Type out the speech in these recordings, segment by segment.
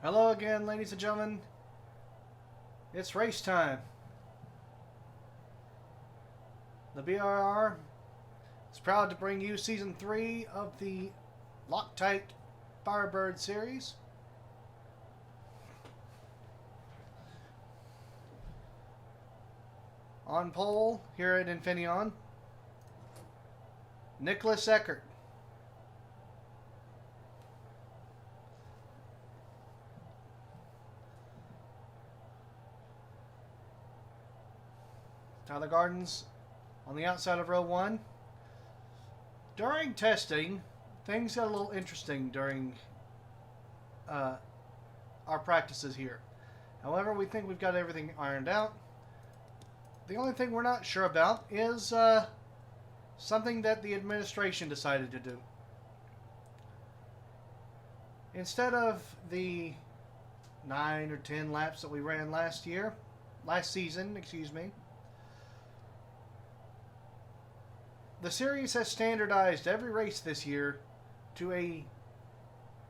Hello again, ladies and gentlemen. It's race time. The BRR is proud to bring you Season 3 of the LOCTITE Firebird series. On pole here at Infineon, Nicholas Eckert. Tyler Gardens on the outside of row 1. During testing, things got a little interesting during our practices here. However, we think we've got everything ironed out. The only thing we're not sure about is something that the administration decided to do. Instead of the 9 or 10 laps that we ran last season, excuse me, the series has standardized every race this year to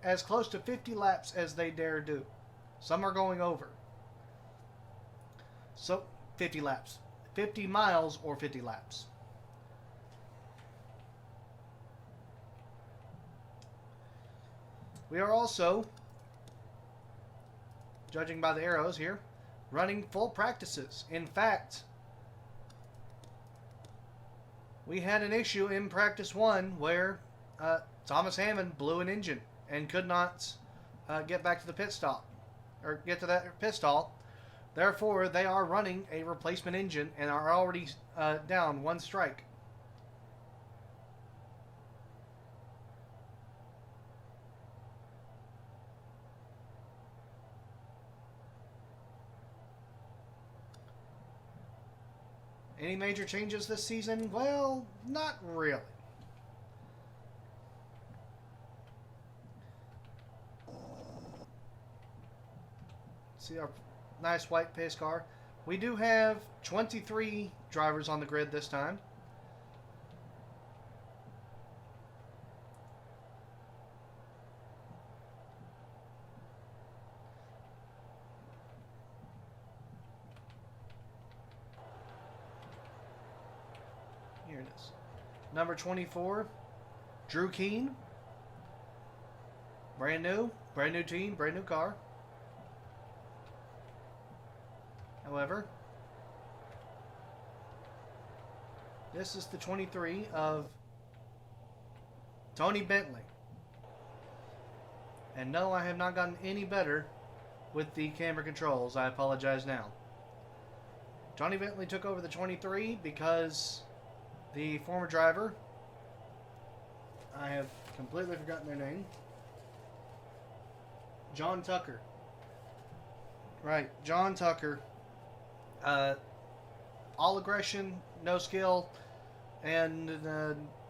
as close to 50 laps as they dare do. Some are going over. So 50 laps. 50 miles or 50 laps. We are also, judging by the arrows here, running full practices. In fact, we had an issue in practice 1 where Thomas Hammond blew an engine and could not get back to the pit stop, or get to that pit stall. Therefore, they are running a replacement engine and are already down 1 strike. Any major changes this season? Well, not really. See our nice white pace car. We do have 23 drivers on the grid this time. Here it is. Number 24, Drew Keene. Brand new team, brand new car. However, this is the 23 of Tony Bentley. And no, I have not gotten any better with the camera controls. I apologize now. Tony Bentley took over the 23 because the former driver, I have completely forgotten their name, John Tucker. Right, John Tucker. All aggression, no skill, and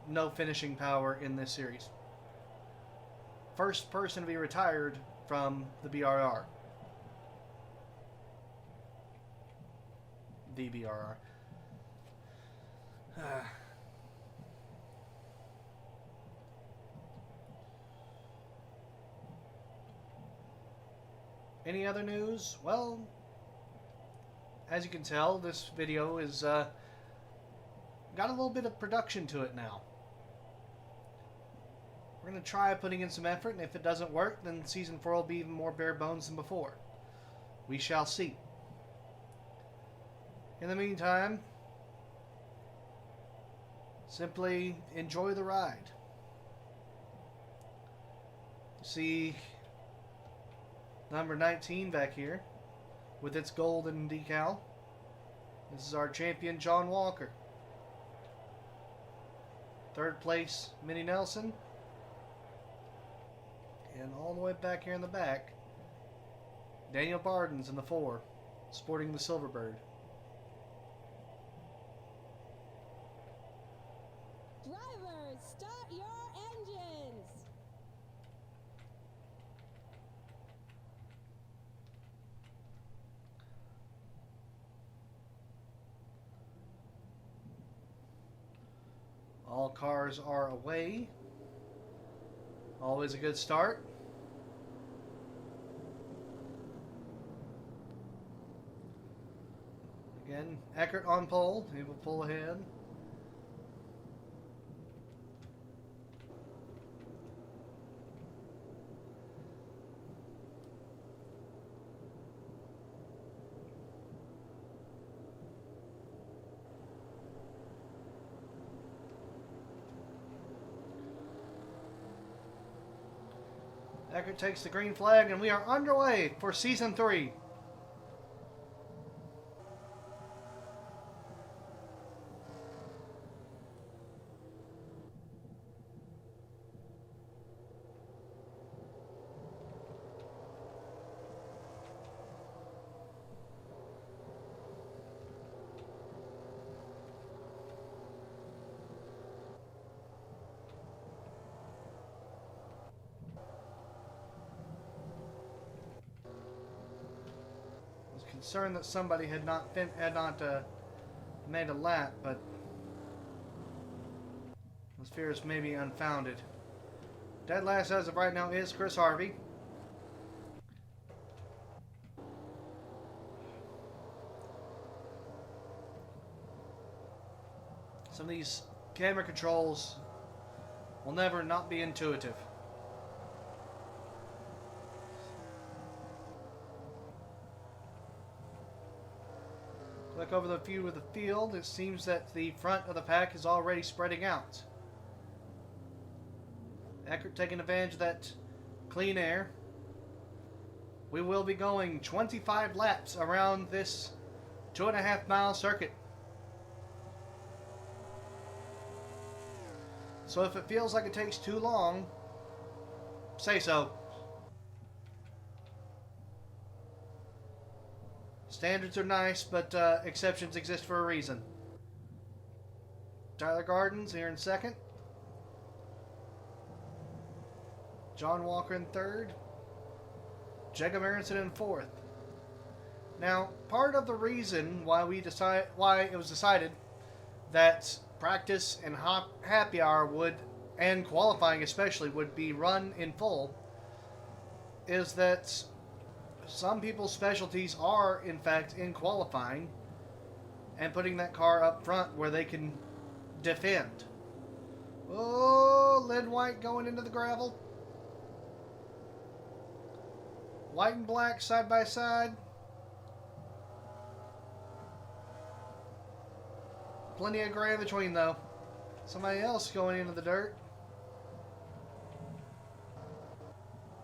no finishing power in this series. First person to be retired from the BRR. The BRR. Any other news? Well, as you can tell, this video is got a little bit of production to it now. We're going to try putting in some effort, and if it doesn't work, then Season 4 will be even more bare bones than before. We shall see. In the meantime, simply enjoy the ride. See number 19 back here with its golden decal. This is our champion, John Walker. 3rd place, Minnie Nelson. And all the way back here in the back, Daniel Barden's in the 4, sporting the Silverbird. Drivers, start your engines! All cars are away. Always a good start. Eckert on pole. He will pull ahead. Eckert takes the green flag, and we are underway for Season 3. Concerned that somebody had not made a lap, but those fears may be unfounded. Dead last as of right now is Chris Harvey. Some of these camera controls will never not be intuitive. Look over the view of the field. It seems that the front of the pack is already spreading out. Eckert taking advantage of that clean air. We will be going 25 laps around this 2.5 mile circuit. So if it feels like it takes too long, say so. Standards are nice, but exceptions exist for a reason. Tyler Gardens here in second. John Walker in third. Jacob Aronson in fourth. Now, part of the reason why it was decided that practice and happy hour would, and qualifying especially, would be run in full is that some people's specialties are, in fact, in qualifying and putting that car up front where they can defend. Oh, Lynn White going into the gravel. White and black side by side. Plenty of gray in between, though. Somebody else going into the dirt.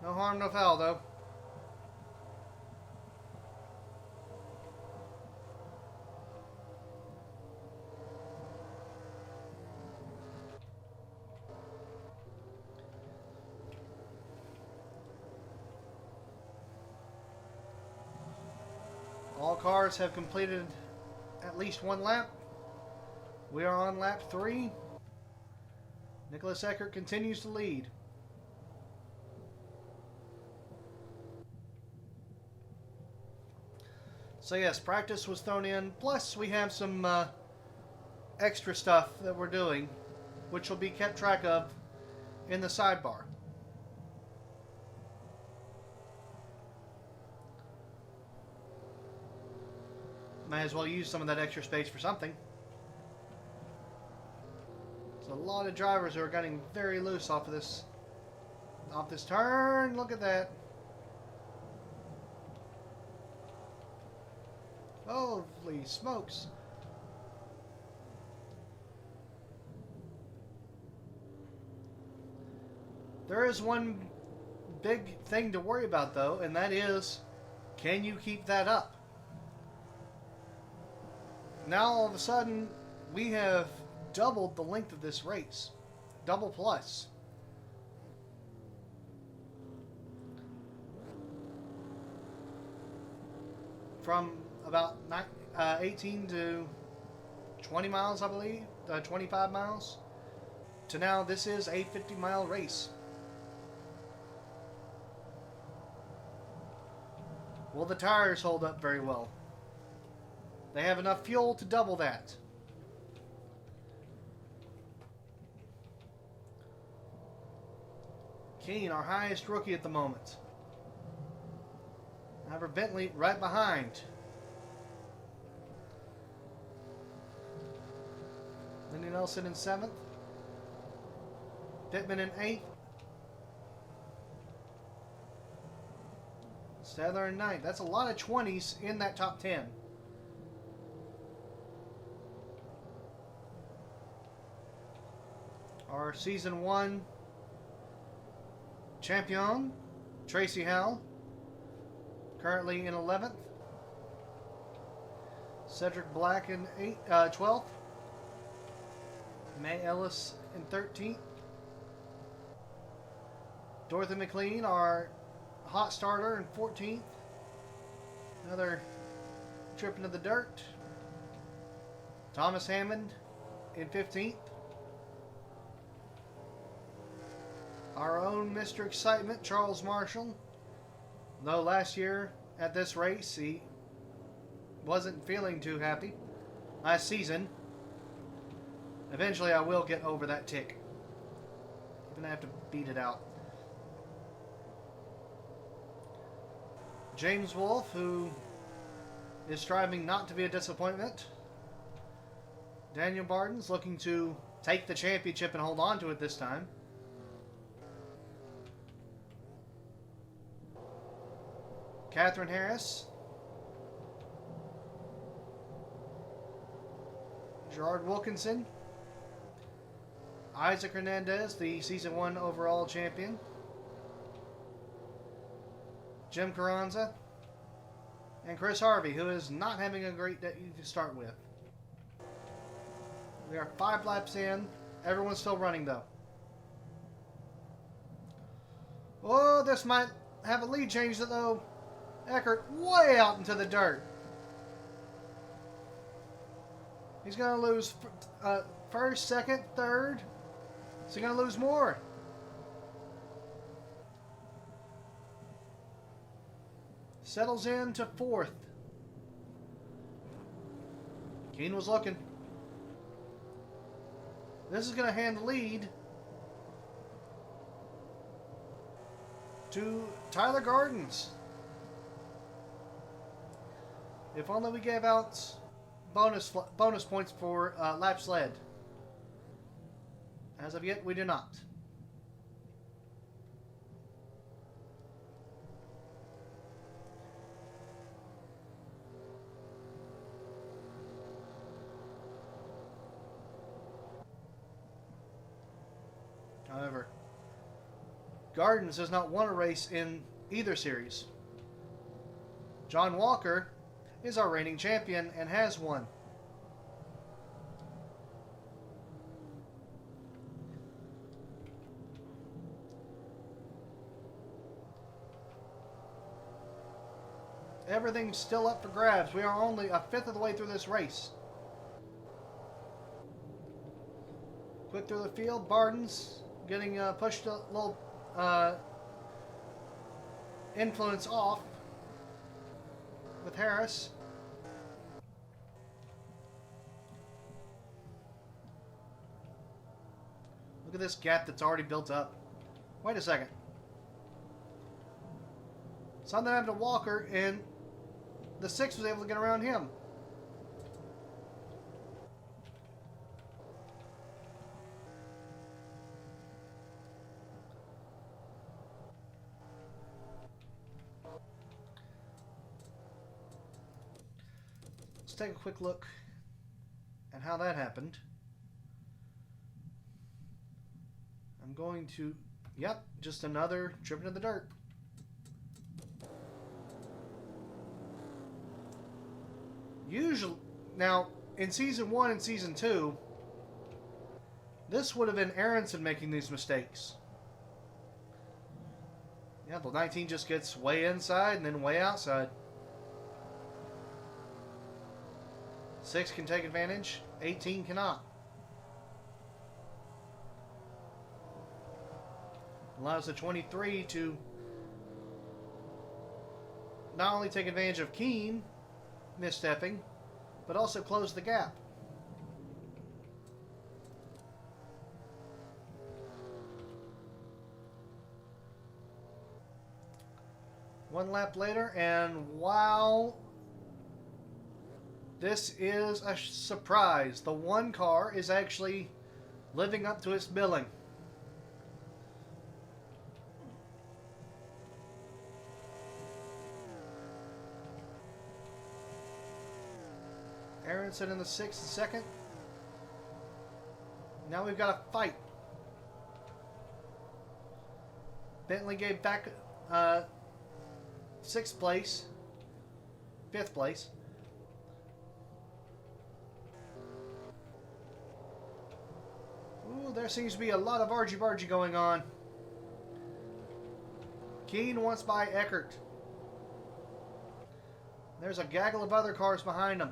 No harm, no foul, though. All cars have completed at least one lap. We are on lap 3. Nicholas Eckert continues to lead. So yes, practice was thrown in. Plus we have some extra stuff that we're doing, which will be kept track of in the sidebar. Might as well use some of that extra space for something. There's a lot of drivers who are getting very loose off this turn. Look at that. Holy smokes. There is one big thing to worry about, though, and that is, can you keep that up? Now, all of a sudden, we have doubled the length of this race. Double plus. From about 18 to 20 miles, I believe. 25 miles. To now, this is a 50-mile race. Will the tires hold up very well? They have enough fuel to double that. Keane, our highest rookie at the moment. However, Bentley right behind. Andy Nelson in 7th. Pittman in 8th. Stadler in 9th. That's a lot of 20s in that top 10. Our Season 1 champion, Tracy Howell, currently in 11th. Cedric Black in 12th. May Ellis in 13th. Dorothy McLean, our hot starter, in 14th. Another trip into the dirt. Thomas Hammond in 15th. Our own Mr. Excitement, Charles Marshall. Though last year at this race, he wasn't feeling too happy. Last season. Eventually I will get over that tick. I'm going to have to beat it out. James Wolfe, who is striving not to be a disappointment. Daniel Barton's looking to take the championship and hold on to it this time. Catherine Harris. Gerard Wilkinson. Isaac Hernandez, the Season 1 overall champion. Jim Carranza. And Chris Harvey, who is not having a great day to start with. We are 5 laps in. Everyone's still running, though. Oh, this might have a lead change, though. Eckert way out into the dirt. He's going to lose first, second, third. Is he going to lose more? Settles in to 4th. Keane was looking. This is going to hand the lead to Tyler Gardens. If only we gave out bonus points for laps led. As of yet, we do not. However, Gardens has not won a race in either series. John Walker is our reigning champion and has won. Everything's still up for grabs. We are only a 5th of the way through this race. Quick through the field. Barton's getting pushed a little influence off with Harris. Look at this gap that's already built up. Wait a second. Something happened to Walker, and the 6 was able to get around him. Let's take a quick look at how that happened. I'm going to, yep, just another trip into the dirt. Usually, now, in Season 1 and Season 2, this would have been Aronson making these mistakes. Yeah, the 19 just gets way inside and then way outside. 6 can take advantage, 18 cannot. Allows the 23 to not only take advantage of Keane misstepping, but also close the gap. One lap later, and wow, This is a surprise. The one car is actually living up to its billing. Aronson in the 6th and 2nd. Now we've got a fight. Bentley gave back 6th place. 5th place. Ooh, there seems to be a lot of argy-bargy going on. Keane wants by Eckert. There's a gaggle of other cars behind him.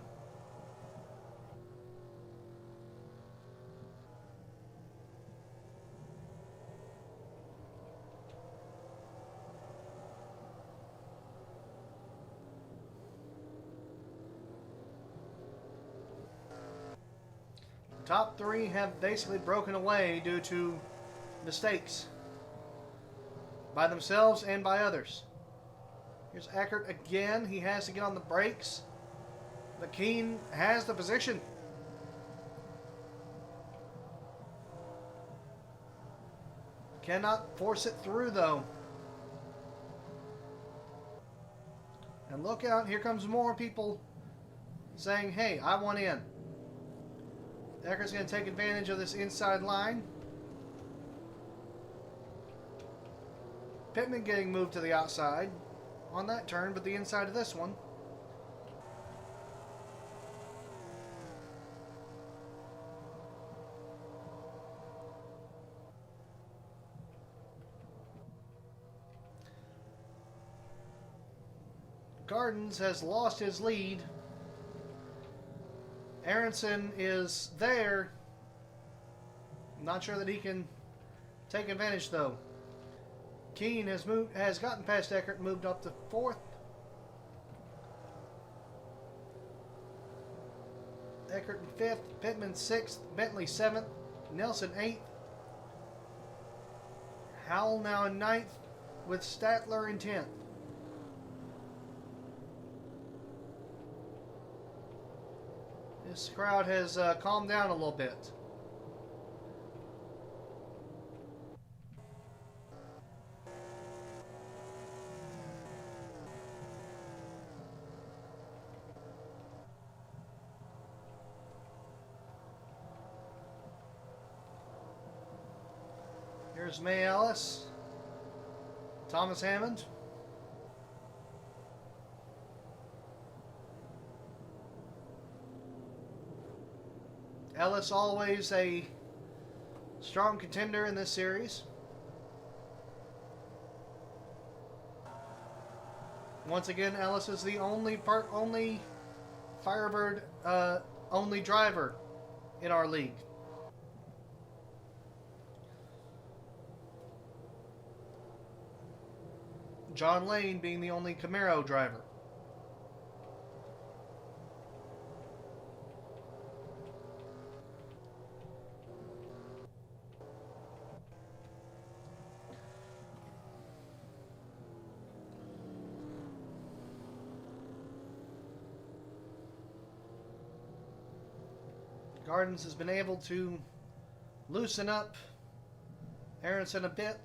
Top 3 have basically broken away due to mistakes by themselves and by others. Here's Eckert again. He has to get on the brakes. But Keane has the position. Cannot force it through though. And look out, here comes more people saying, hey, I want in. Eckert's going to take advantage of this inside line. Pittman getting moved to the outside on that turn, but the inside of this one. Gardens has lost his lead. Aronson is there. Not sure that he can take advantage though. Keane has gotten past Eckert, moved up to 4th. Eckert in 5th, Pittman 6th, Bentley 7th, Nelson 8th. Howell now in 9th with Statler in 10th. This crowd has calmed down a little bit. Here's May Ellis, Thomas Hammond. Ellis always a strong contender in this series. Once again, Ellis is the only Firebird only driver in our league. John Lane being the only Camaro driver. Gardens has been able to loosen up Aronson a bit.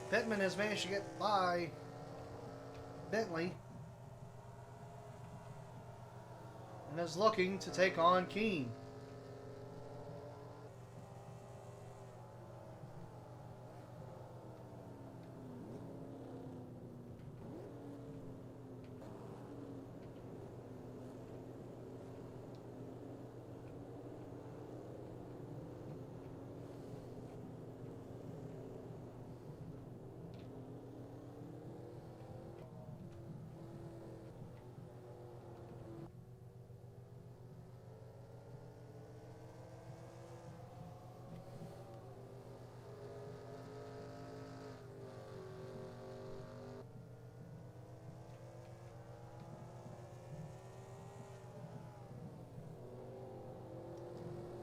Pittman has managed to get by Bentley and is looking to take on Keane.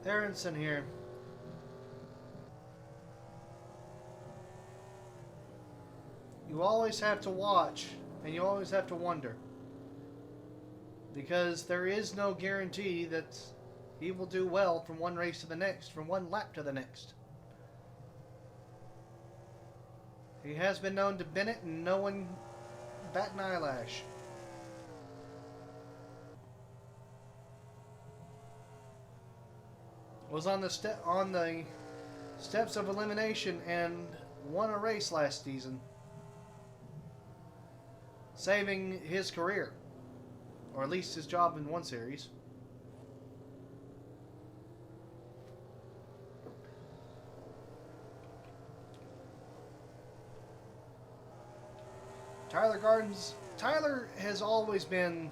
Aronson here. you always have to watch and you always have to wonder. Because there is no guarantee that he will do well from one race to the next, from one lap to the next. He has been known to bin it and no one bat an eyelash. Was on the steps of elimination and won a race last season, saving his career, or at least his job in one series. Tyler has always been,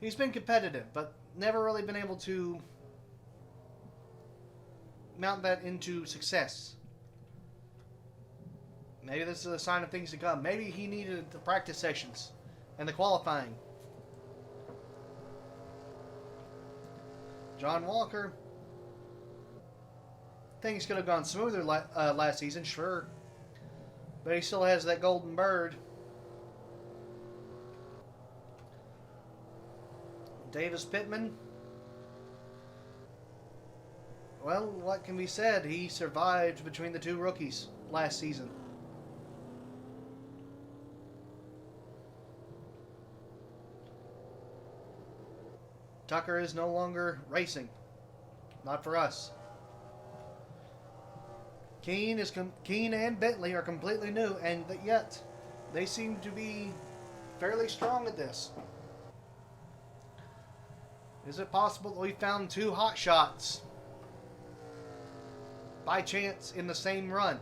he's been competitive, but never really been able to mount that into success. Maybe this is a sign of things to come. Maybe he needed the practice sessions and the qualifying. John Walker, things could have gone smoother last season, sure. But he still has that golden bird. Davis Pittman. Well, what can be said? He survived between the two rookies last season. Tucker is no longer racing. Not for us. Keene and Bentley are completely new, and yet they seem to be fairly strong at this. Is it possible that we found two hot shots by chance in the same run?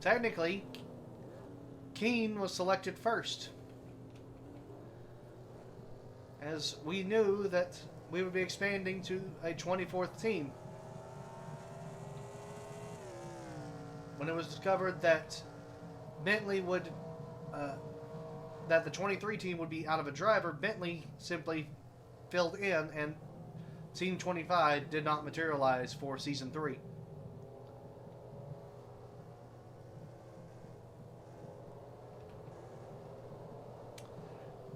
Technically, Keene was selected first, as we knew that we would be expanding to a 24th team. When it was discovered that Bentley would, that the 23 team would be out of a driver, Bentley simply filled in, and Team 25 did not materialize for Season 3.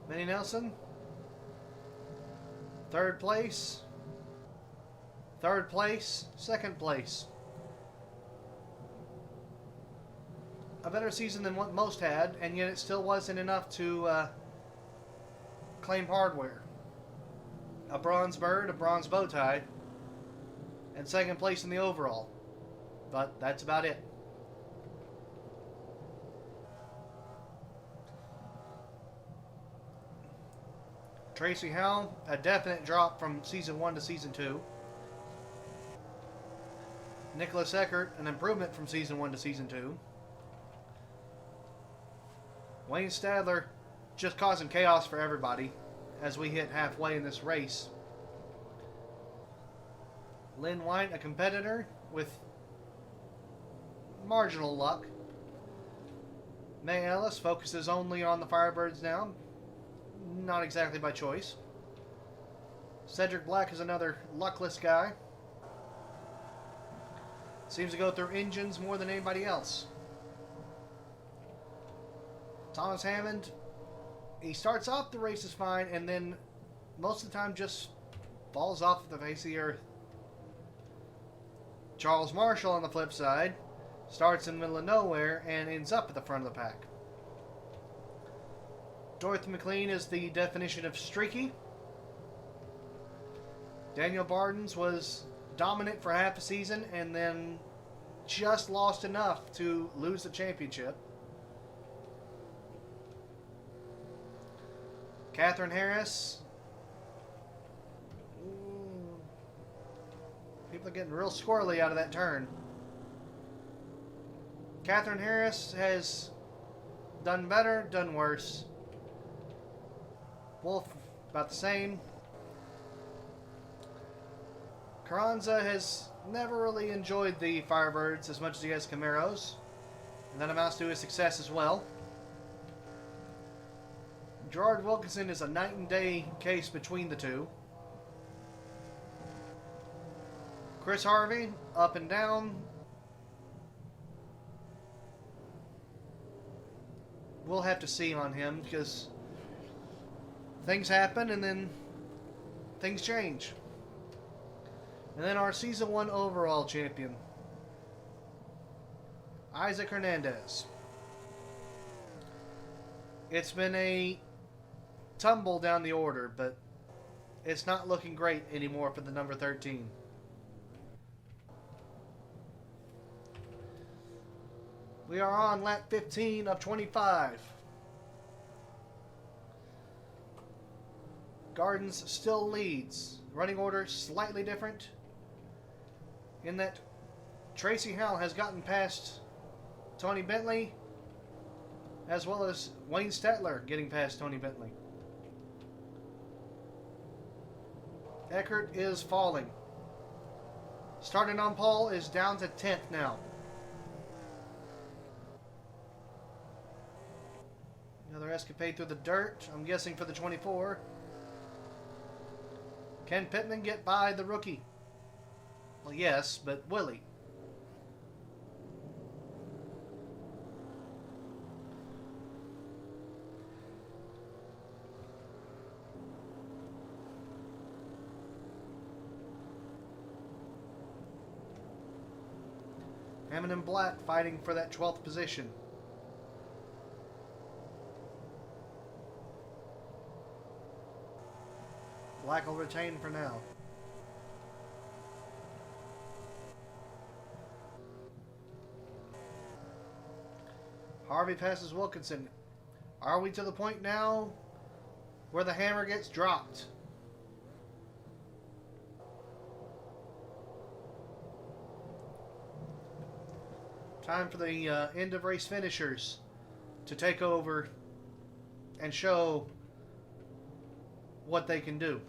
Benny Nelson, third place, second place. A better season than what most had, and yet it still wasn't enough to claim hardware. A bronze bird, a bronze bow tie, and second place in the overall. But that's about it. Tracy Howe, a definite drop from Season 1 to Season 2. Nicholas Eckert, an improvement from Season 1 to Season 2. Wayne Stadler, just causing chaos for everybody as we hit halfway in this race. Lynn White, a competitor with marginal luck. May Ellis focuses only on the Firebirds now. Not exactly by choice. Cedric Black is another luckless guy. Seems to go through engines more than anybody else. Thomas Hammond, he starts off the races fine and then most of the time just falls off the face of the earth. Charles Marshall, on the flip side, starts in the middle of nowhere and ends up at the front of the pack. Dorothy McLean is the definition of streaky. Daniel Bardens was dominant for half a season and then just lost enough to lose the championship. Catherine Harris. People are getting real squirrely out of that turn. Catherine Harris has done better, done worse. Wolf, about the same. Carranza has never really enjoyed the Firebirds as much as he has Camaros. And that amounts to his success as well. Gerard Wilkinson is a night and day case between the two. Chris Harvey, up and down. We'll have to see on him because things happen and then things change. And then our Season 1 overall champion, Isaac Hernandez. It's been a tumble down the order, but it's not looking great anymore for the number 13. We are on lap 15 of 25. Gardens still leads. Running order slightly different in that Tracy Howell has gotten past Tony Bentley, as well as Wayne Stetler getting past Tony Bentley. Eckert is falling. Starting on pole is down to 10th now. Another escapade through the dirt, I'm guessing for the 24. Can Pittman get by the rookie? Well, yes, but will he? Hammond and Black fighting for that 12th position. Black will retain for now. Harvey passes Wilkinson. Are we to the point now where the hammer gets dropped? Time for the end of race finishers to take over and show what they can do.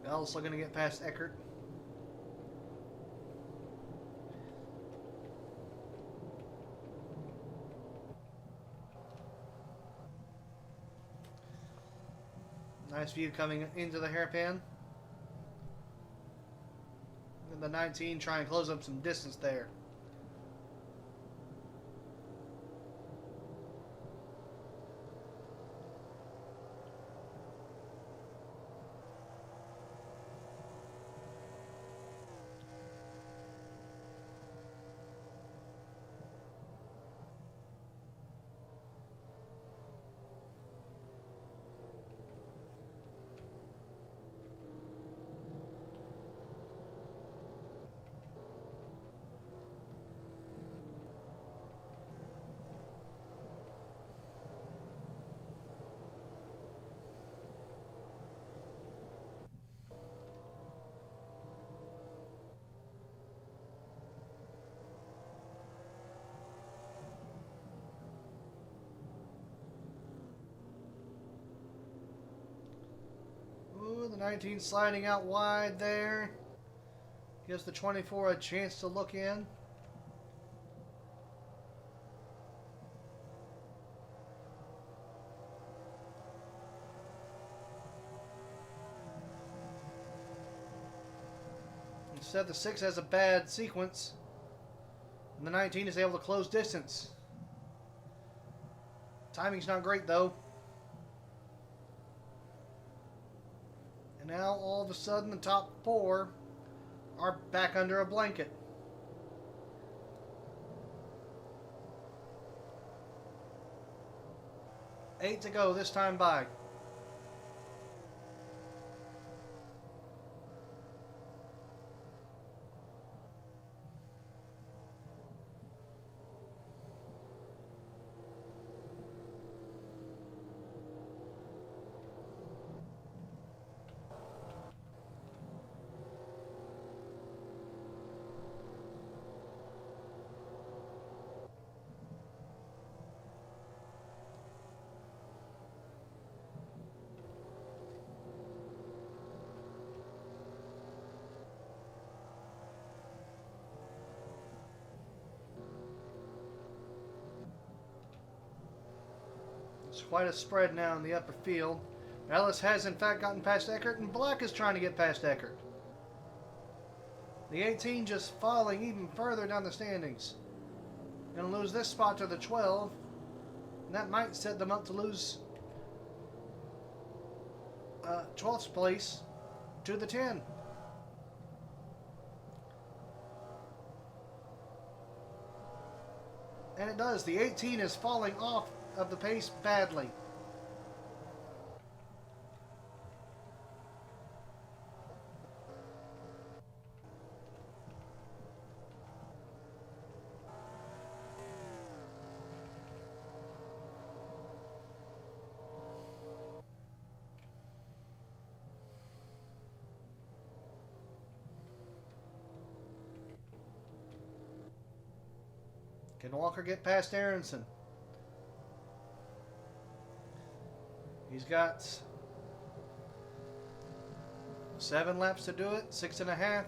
Bell's still going to get past Eckert. Nice view coming into the hairpin. And the 19 try and close up some distance there. The 19 sliding out wide there. Gives the 24 a chance to look in. Instead, the 6 has a bad sequence. And the 19 is able to close distance. Timing's not great, though. And now, all of a sudden, the top 4 are back under a blanket. Eight to go this time by. It's quite a spread now in the upper field. Ellis has in fact gotten past Eckert, and Black is trying to get past Eckert. The 18 just falling even further down the standings. Going to lose this spot to the 12. And that might set them up to lose 12th place to the 10. And it does. The 18 is falling off of the pace badly. Can Walker get past Aronson? He's got 7 laps to do it, 6.5.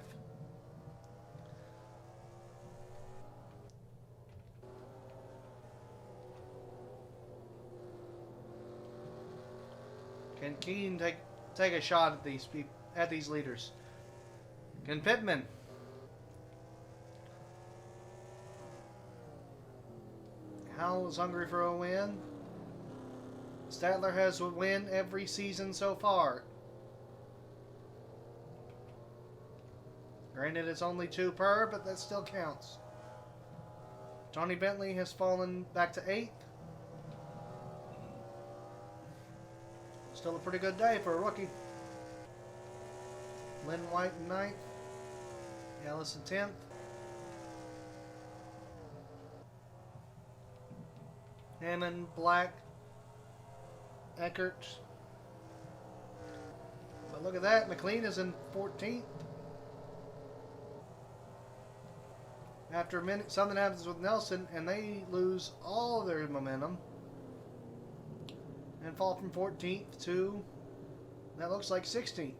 Can Keane take a shot at these leaders? Can Pittman? Howell is hungry for a win. Statler has a win every season so far. Granted, it's only 2 per, but that still counts. Tony Bentley has fallen back to 8th. Still a pretty good day for a rookie. Lynn White in 9th. Ellis in 10th. Hammond, Black, Eckert. But look at that. McLean is in 14th. After a minute, something happens with Nelson, and they lose all their momentum and fall from 14th to, that looks like 16th.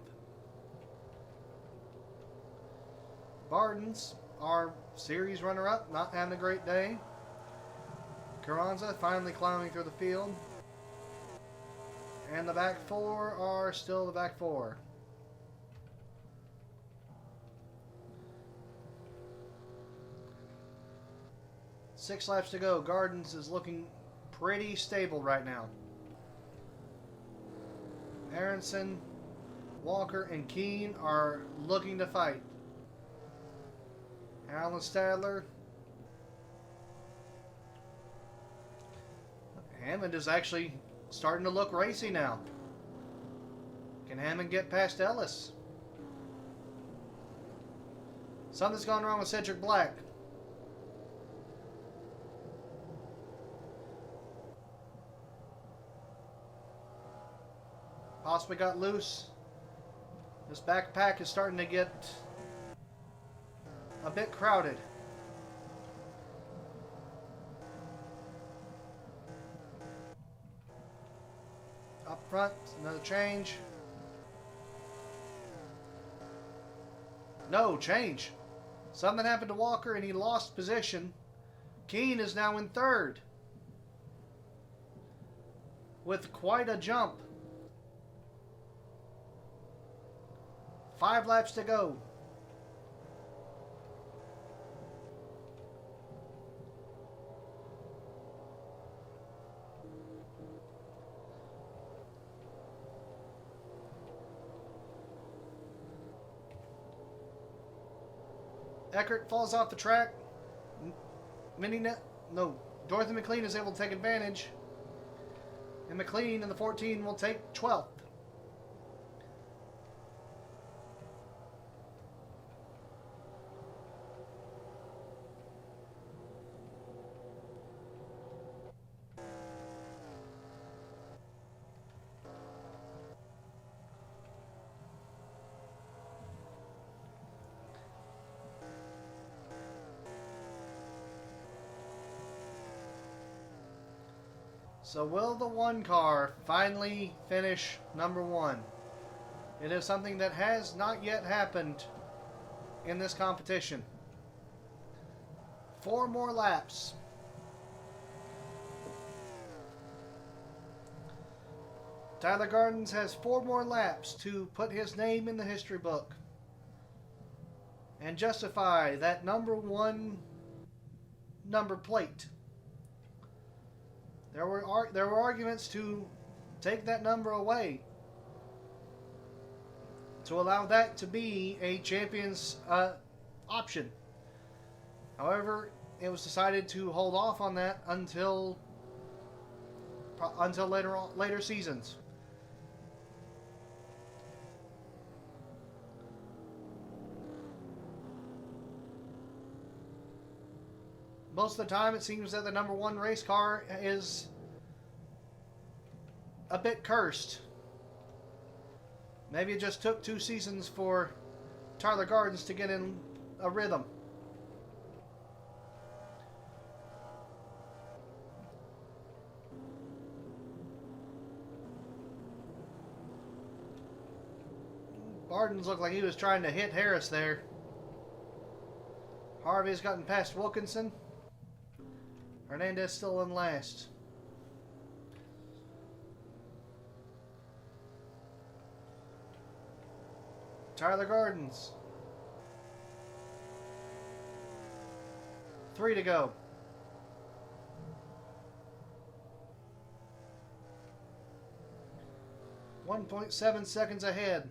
Bardens, our series runner-up, not having a great day. Carranza finally climbing through the field. And the back 4 are still the back 4. Six laps to go. Gardens is looking pretty stable right now. Aronson, Walker, and Keane are looking to fight. Alan Stadler. Hammond is actually starting to look racy now. Can Hammond get past Ellis? Something's gone wrong with Cedric Black. Possibly got loose. This backpack is starting to get a bit crowded. Up front, another change. No, change. Something happened to Walker and he lost position. Keane is now in 3rd. With quite a jump. 5 laps to go. Eckert falls off the track. Dorothy McLean is able to take advantage. And McLean in the 14 will take 12th. So will the 1 car finally finish number 1? It is something that has not yet happened in this competition. 4 more laps. Tyler Gardens has 4 more laps to put his name in the history book and justify that number 1 number plate. There were arguments to take that number away to allow that to be a champion's option. However, it was decided to hold off on that until later seasons. Most of the time, it seems that the number 1 race car is a bit cursed. Maybe it just took 2 seasons for Tyler Gardens to get in a rhythm. Gardens looked like he was trying to hit Harris there. Harvey's gotten past Wilkinson. Hernandez still in last. Tyler Gardens. 3 to go. .7 seconds ahead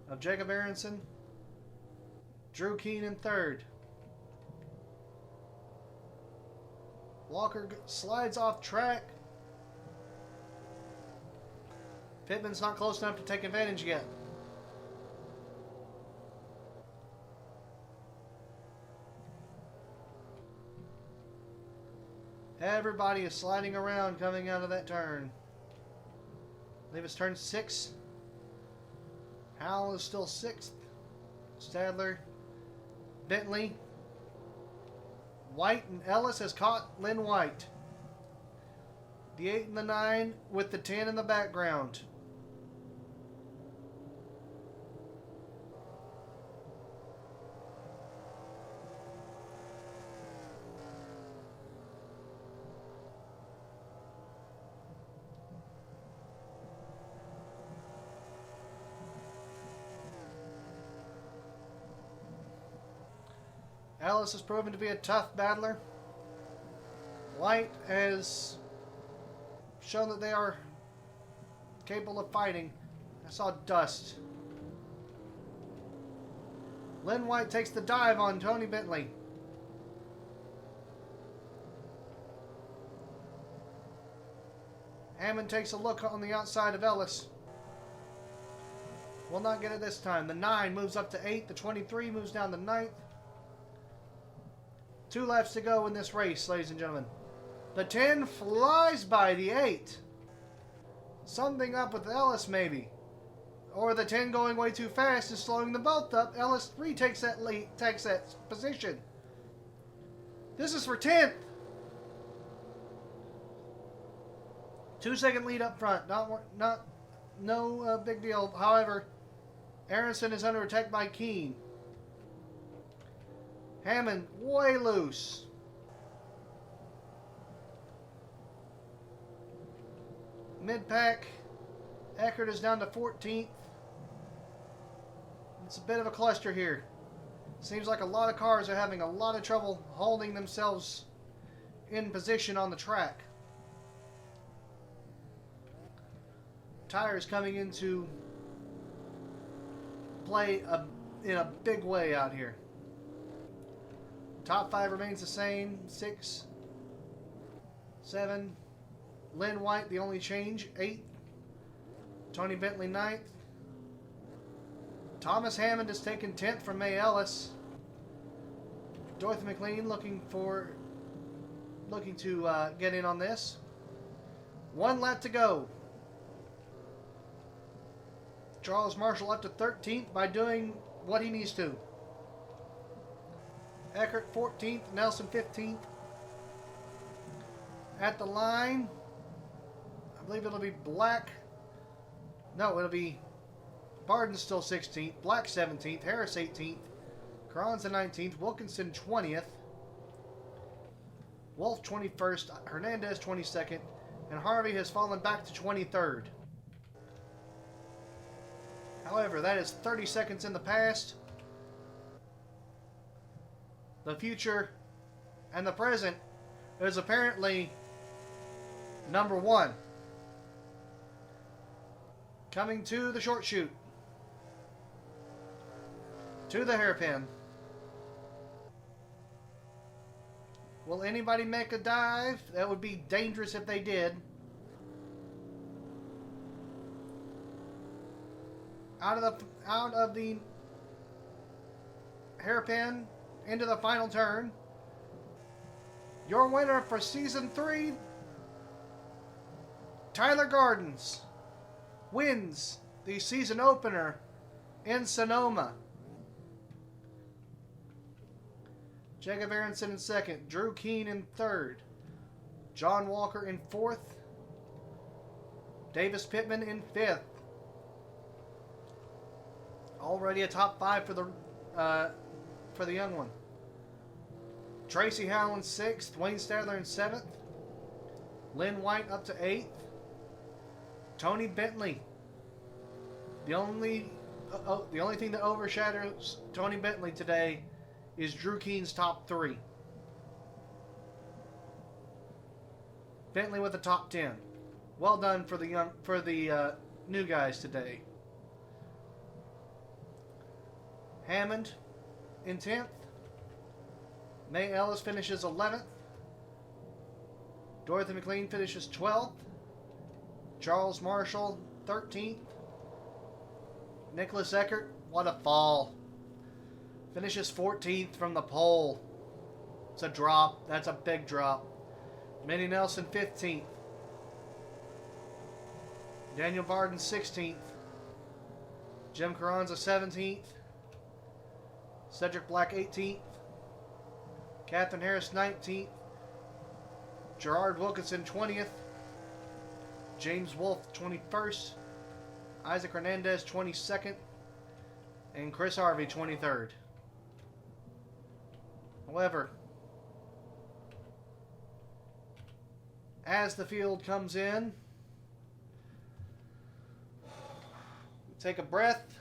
of Jacob Aronson. Drew Keane in 3rd. Walker slides off track. Pittman's not close enough to take advantage yet. Everybody is sliding around coming out of that turn. I believe it's turn 6. Howell is still 6th. Stadler, Bentley, White, and Ellis has caught Lynn White. The 8 and the 9 with the 10 in the background. Ellis has proven to be a tough battler. White has shown that they are capable of fighting. I saw dust. Lynn White takes the dive on Tony Bentley. Hammond takes a look on the outside of Ellis. Will not get it this time. The 9 moves up to 8. The 23 moves down to 9th. 2 laps to go in this race, ladies and gentlemen. The 10 flies by the 8. Something up with Ellis, maybe. Or the 10 going way too fast is slowing them both up. Ellis retakes that lead, takes that position. This is for 10th. 2-second lead up front. No big deal. However, Aronson is under attack by Keane. Hammond way loose. Mid-pack, Eckert is down to 14th. It's a bit of a cluster here. Seems like a lot of cars are having a lot of trouble holding themselves in position on the track. Tires coming into play in a big way out here. Top 5 remains the same. 6, 7. Lynn White, the only change. 8. Tony Bentley, 9th. Thomas Hammond is taken 10th from May Ellis. Dorothy McLean looking to get in on this. 1 lap to go. Charles Marshall up to 13th by doing what he needs to. Eckert 14th, Nelson 15th. At the line, I believe it'll be Black. No, it'll be Barden still 16th, Black 17th, Harris 18th, Carranza 19th, Wilkinson 20th, Wolf 21st, Hernandez 22nd, and Harvey has fallen back to 23rd. However, that is 30 seconds in the past. The future and the present is apparently number 1. Coming to the short chute. To the hairpin. Will anybody make a dive? That would be dangerous if they did. Out of the hairpin into the final turn. Your winner for Season 3, Tyler Gardens, wins the season opener in Sonoma. Jacob Aronson in second, Drew Keene in third, John Walker in fourth, Davis Pittman in fifth. Already a top 5 for the young one. Tracy Howell in 6th, Wayne Stadler in 7th, Lynn White up to 8th, Tony Bentley. The only thing that overshadows Tony Bentley today is Drew Keene's top 3. Bentley with the top 10. Well done for the new guys today. Hammond in 10th. May Ellis finishes 11th. Dorothy McLean finishes 12th. Charles Marshall 13th. Nicholas Eckert, what a fall. Finishes 14th from the pole. It's a drop. That's a big drop. Minnie Nelson 15th. Daniel Barden 16th. Jim Carranza 17th. Cedric Black 18th. Catherine Harris 19th. Gerard Wilkinson 20th. James Wolfe 21st. Isaac Hernandez 22nd. And Chris Harvey 23rd. However, as the field comes in, take a breath.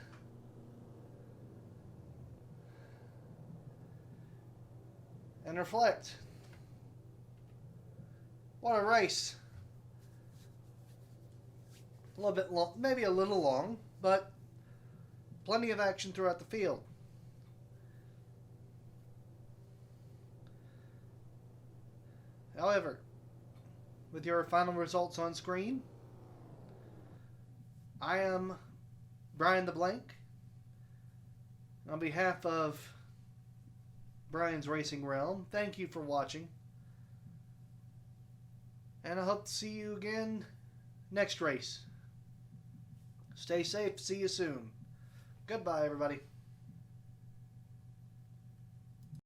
And reflect. What a race. A little bit long, maybe a little long, but plenty of action throughout the field. However, with your final results on screen, I am Brian the Blank. On behalf of Brian's Racing Realm, thank you for watching. And I hope to see you again next race. Stay safe. See you soon. Goodbye, everybody.